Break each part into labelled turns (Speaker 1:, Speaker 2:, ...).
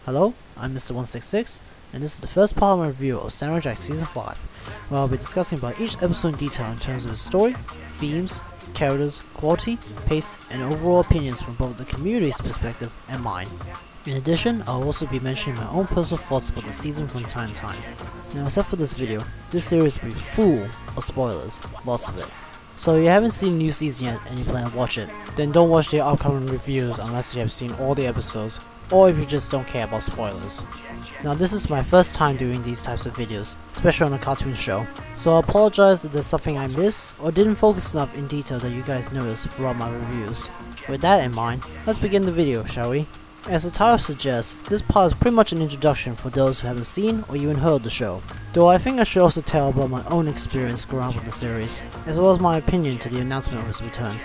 Speaker 1: Hello, I'm Mr. 166, and this is the first part of my review of Samurai Jack Season 5, where I'll be discussing about each episode in detail in terms of its story, themes, characters, quality, pace, and overall opinions from both the community's perspective and mine. In addition, I'll also be mentioning my own personal thoughts about the season from time to time. Now, except for this video, this series will be full of spoilers, lots of it. So if you haven't seen the new season yet and you plan to watch it, then don't watch the upcoming reviews unless you have seen all the episodes, or if you just don't care about spoilers. Now this is my first time doing these types of videos, especially on a cartoon show, so I apologize if there's something I missed or didn't focus enough in detail that you guys noticed throughout my reviews. With that in mind, let's begin the video, shall we? As the title suggests, this part is pretty much an introduction for those who haven't seen or even heard the show, though I think I should also tell about my own experience growing up with the series, as well as my opinion to the announcement of its return.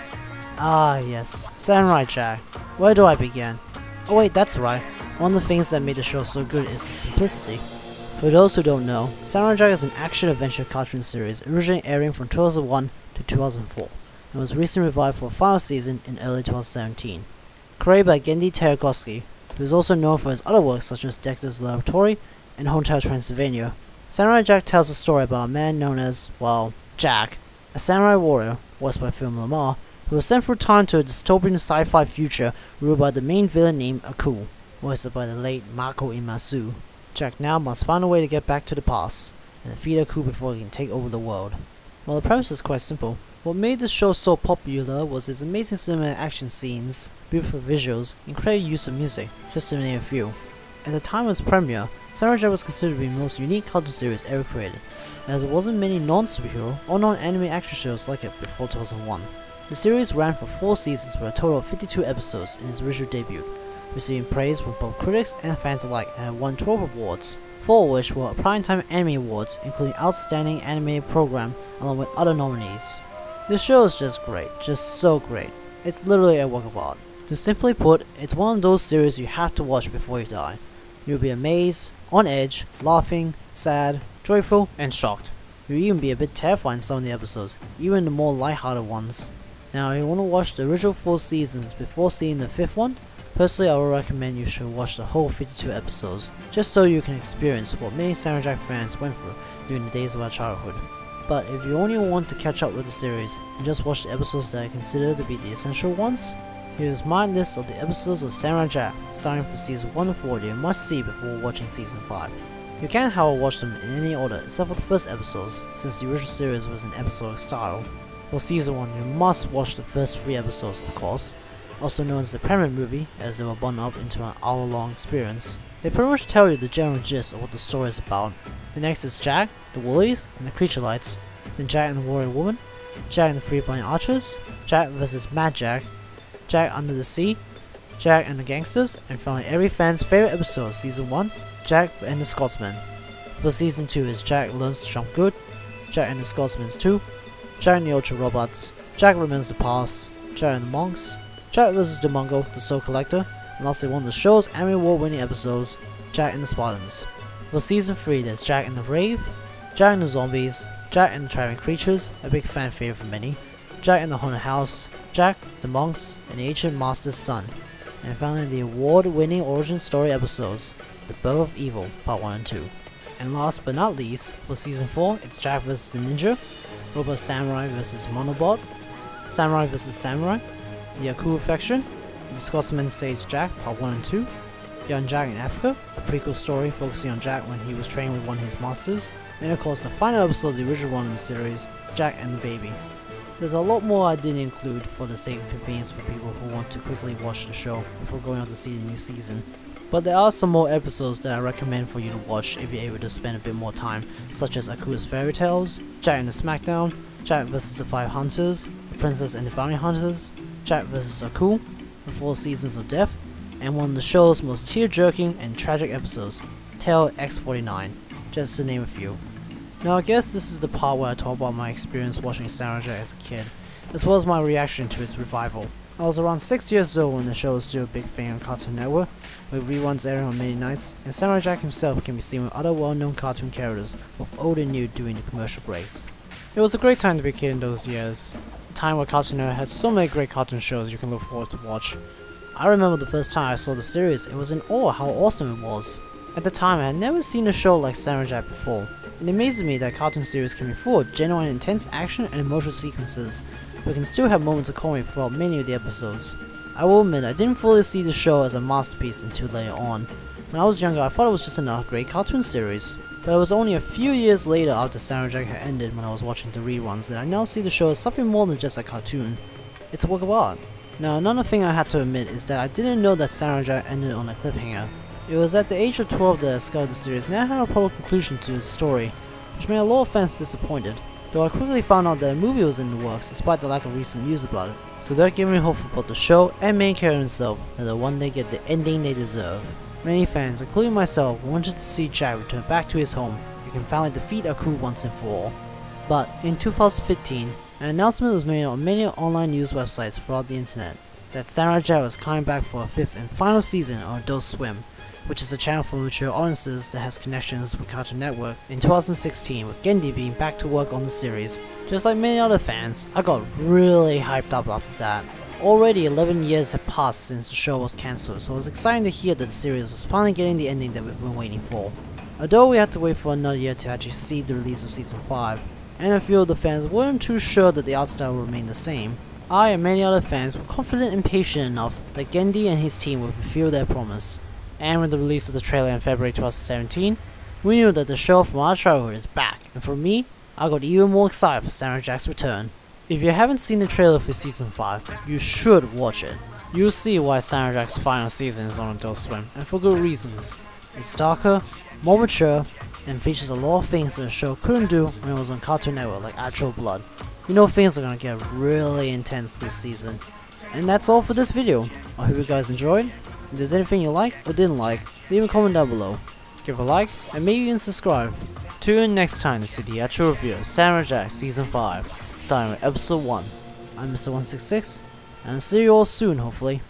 Speaker 1: Ah yes, Samurai Jack. Where do I begin? Oh wait, that's right, one of the things that made the show so good is its simplicity. For those who don't know, Samurai Jack is an action-adventure cartoon series originally airing from 2001 to 2004, and was recently revived for a final season in early 2017. Created by Genndy Tartakovsky, who is also known for his other works such as Dexter's Laboratory and Hotel Transylvania, Samurai Jack tells a story about a man known as, well, Jack, a samurai warrior, voiced by Phil Lamar, who was sent through time to a dystopian sci-fi future ruled by the main villain named Aku, voiced by the late Mako Imasu. Jack now must find a way to get back to the past and defeat Aku before he can take over the world. Well, the premise is quite simple. What made this show so popular was its amazing cinematic action scenes, beautiful visuals, and creative use of music, just to name a few. At the time of its premiere, Samurai Jack was considered to be the most unique cartoon series ever created, as there wasn't many non-superhero or non-anime action shows like it before 2001. The series ran for 4 seasons with a total of 52 episodes in its original debut, receiving praise from both critics and fans alike, and it won 12 awards, 4 of which were Primetime Anime Awards, including Outstanding Animated Program along with other nominees. This show is just great, just so great. It's literally a work of art. To simply put, it's one of those series you have to watch before you die. You'll be amazed, on edge, laughing, sad, joyful, and shocked. You'll even be a bit terrified in some of the episodes, even the more lighthearted ones. Now, if you want to watch the original 4 seasons before seeing the 5th one, personally I would recommend you should watch the whole 52 episodes, just so you can experience what many Samurai Jack fans went through during the days of our childhood. But if you only want to catch up with the series and just watch the episodes that I consider to be the essential ones, here is my list of the episodes of Samurai Jack, starting from season 1 to 4 that you must see before watching season 5. You can however watch them in any order except for the first episodes, since the original series was in episodic style. For season 1, you must watch the first 3 episodes, of course, also known as the premiere movie, as they were bundled up into an hour-long experience. They pretty much tell you the general gist of what the story is about. The next is Jack, the Woolies, and the Creature Lights, then Jack and the Warrior Woman, Jack and the Three Blind Archers, Jack vs Mad Jack, Jack Under the Sea, Jack and the Gangsters, and finally every fan's favorite episode of season 1, Jack and the Scotsman. For season 2 is Jack Learns to Jump Good, Jack and the Scotsman 2, Jack and the Ultra Robots, Jack Remembers the Past, Jack and the Monks, Jack vs the Mungo, the Soul Collector, and lastly one of the show's Emmy Award-winning episodes, Jack and the Spartans. For season 3 there's Jack and the Rave, Jack and the Zombies, Jack and the Traveling Creatures, a big fan favorite for many, Jack and the Haunted House, Jack, the Monks, and the Ancient Master's Son, and finally the award-winning origin story episodes, The Birth of Evil, Part 1 and 2. And last but not least, for season 4 it's Jack vs the Ninja, Robot Samurai vs Monobot, Samurai vs Samurai, the Aku Faction, the Scotsman Saves Jack, Part 1 and 2, Young Jack in Africa, a prequel story focusing on Jack when he was training with one of his masters, and of course the final episode of the original one in the series, Jack and the Baby. There's a lot more I didn't include for the sake of convenience for people who want to quickly watch the show before going on to see the new season. But there are some more episodes that I recommend for you to watch if you're able to spend a bit more time, such as Aku's Fairy Tales, Jack and the Smackdown, Jack vs the 5 Hunters, The Princess and the Bounty Hunters, Jack vs Aku, The 4 Seasons of Death, and one of the show's most tear-jerking and tragic episodes, Tale X49, just to name a few. Now I guess this is the part where I talk about my experience watching Samurai Jack as a kid, as well as my reaction to its revival. I was around 6 years old when the show was still a big thing on Cartoon Network, with reruns airing on many nights, and Samurai Jack himself can be seen with other well-known cartoon characters, both old and new, during the commercial breaks. It was a great time to be a kid in those years, a time where Cartoon Network had so many great cartoon shows you can look forward to watch. I remember the first time I saw the series, it was in awe how awesome it was. At the time, I had never seen a show like Samurai Jack before. It amazes me that cartoon series can be full of genuine intense action and emotional sequences, but can still have moments of comedy throughout many of the episodes. I will admit, I didn't fully see the show as a masterpiece until later on. When I was younger, I thought it was just another great cartoon series. But it was only a few years later after Samurai Jack had ended when I was watching the reruns that I now see the show as something more than just a cartoon. It's a work of art. Now, another thing I had to admit is that I didn't know that Samurai Jack ended on a cliffhanger. It was at the age of 12 that I discovered the series now had a proper conclusion to its story, which made a lot of fans disappointed, though I quickly found out that a movie was in the works despite the lack of recent news about it. So that gave me hope for both the show and main character himself that they'll one day get the ending they deserve. Many fans, including myself, wanted to see Jack return back to his home and can finally defeat Aku once and for all. But in 2015, an announcement was made on many online news websites throughout the internet that Samurai Jack was coming back for a 5th and final season on Adult Swim, which is a channel for mature audiences that has connections with Cartoon Network, in 2016, with Gendy being back to work on the series. Just like many other fans, I got really hyped up after that. Already 11 years had passed since the show was cancelled, so it was exciting to hear that the series was finally getting the ending that we've been waiting for. Although we had to wait for another year to actually see the release of Season 5, and a few of the fans weren't too sure that the art style would remain the same, I and many other fans were confident and patient enough that Gendy and his team would fulfill their promise. And with the release of the trailer in February 2017, we knew that the show from our childhood is back, and for me, I got even more excited for Samurai Jack's return. If you haven't seen the trailer for Season 5, you should watch it. You'll see why Samurai Jack's final season is on Adult Swim, and for good reasons. It's darker, more mature, and features a lot of things that the show couldn't do when it was on Cartoon Network, like actual blood. You know things are gonna get really intense this season. And that's all for this video. I hope you guys enjoyed. If there's anything you liked or didn't like, leave a comment down below. Give a like, and maybe even subscribe. Tune in next time to see the actual review of Samurai Jack Season 5, starting with Episode 1. I'm Mr. 166, and I'll see you all soon, hopefully.